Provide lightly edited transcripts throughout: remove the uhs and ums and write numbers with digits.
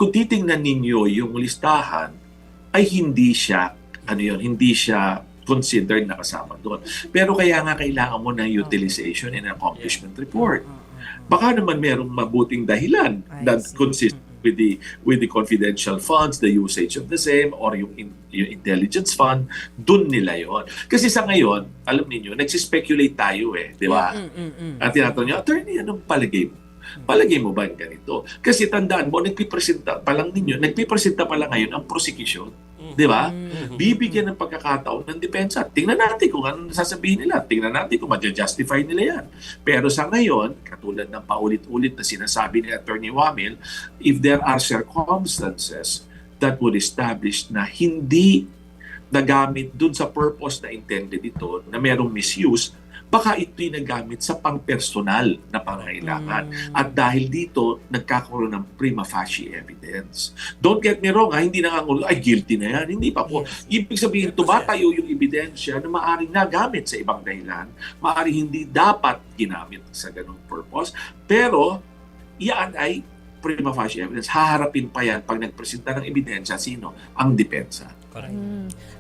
kung titingnan ninyo yung listahan, ay hindi siya, hindi siya considered na kasama doon. Pero kaya nga kailangan mo ng utilization and accomplishment report. Baka naman merong mabuting dahilan that consists with the confidential funds, the usage of the same, or yung intelligence fund, dun nila yon. Kasi sa ngayon, alam niyo, nagsispekulate tayo di ba? At tinatanong niyo, attorney, anong palagay mo? Palagay mo ba ganito? Kasi tandaan mo, nagpipresenta pa lang ngayon ang prosecution. Di ba? Bibigyan ng pagkakataon ng depensa. Tingnan natin kung ano sasabihin nila. Tingnan natin kung ma-justify nila yan. Pero sa ngayon, katulad ng paulit-ulit na sinasabi ni Attorney Wamil, if there are circumstances that would establish na hindi nagamit dun sa purpose na intended ito, na merong misuse, baka ito'y nagamit sa pang-personal na pangailangan. At dahil dito, nagkakaroon ng prima facie evidence. Don't get me wrong, hindi nangangululo, ay guilty na yan. Hindi pa po. Ibig sabihin, tumatayo yung ebidensya na maaaring nagamit sa ibang dahilan, maaaring hindi dapat ginamit sa ganung purpose, pero yan ay prima facie evidence. Haharapin pa yan pag nagpresenta ng ebidensya, sino? Ang depensa.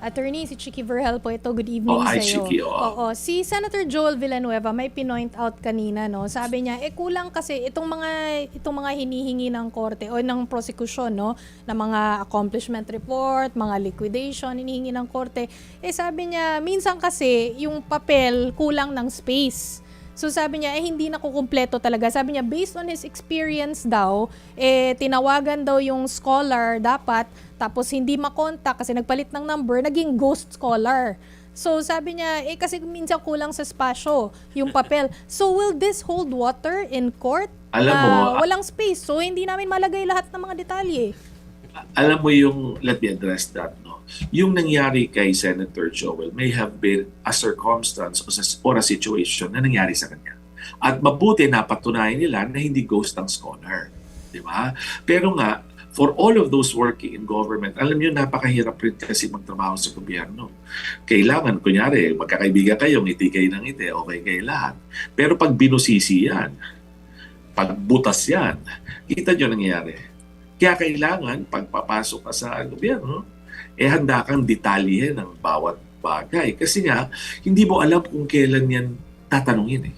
Attorney, si Chicky Verhel po ito. Good evening hi, sa iyo. Chicky. Oo. Si Senator Joel Villanueva may pinoint out kanina, no. Sabi niya, kulang kasi itong mga hinihingi ng korte o ng prosecution, no, na mga accomplishment report, mga liquidation hinihingi ng korte. Sabi niya, minsan kasi yung papel kulang ng space. So sabi niya, hindi nakukumpleto talaga. Sabi niya, based on his experience daw, tinawagan daw yung scholar dapat, tapos hindi makontak kasi nagpalit ng number, naging ghost scholar. So sabi niya, kasi minsan kulang sa spasyo yung papel. So will this hold water in court? Alam mo, walang space. So hindi namin malagay lahat ng mga detalye. Alam mo yung, let me address that, no? Yung nangyari kay Senator Joel may have been a circumstance or a situation na nangyari sa kanya. At mabuti napatunayan nila na hindi ghost ang scholar. Di ba? Pero nga, for all of those working in government, alam niyo, napakahirap rin kasi magtrabaho sa gobyerno. Kailangan, kunyari, magkakaibigan kayo, ngiti kayo ng ngiti, okay kayo lahat. Pero pag binusisi yan, pag butas yan, kita niyo nangyayari. Kaya kailangan, pagpapasok ka sa gobyerno, handa kang detalye ng bawat bagay. Kasi nga, hindi mo alam kung kailan yan tatanungin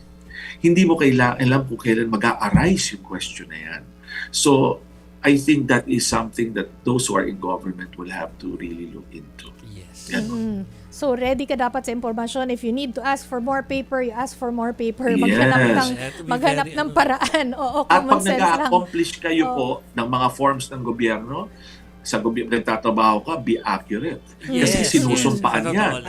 Hindi mo alam kung kailan mag-a-arise yung question na yan. So, I think that is something that those who are in government will have to really look into. Yes. So, ready ka dapat sa impormasyon. If you need to ask for more paper, you ask for more paper. Yes. Maghanap ng paraan. Oo, At common pag sense lang. nag-accomplish kayo po ng mga forms ng gobyerno, sa gobyerno, nagtatrabaho ka, be accurate. Kasi sinusumpaan yan.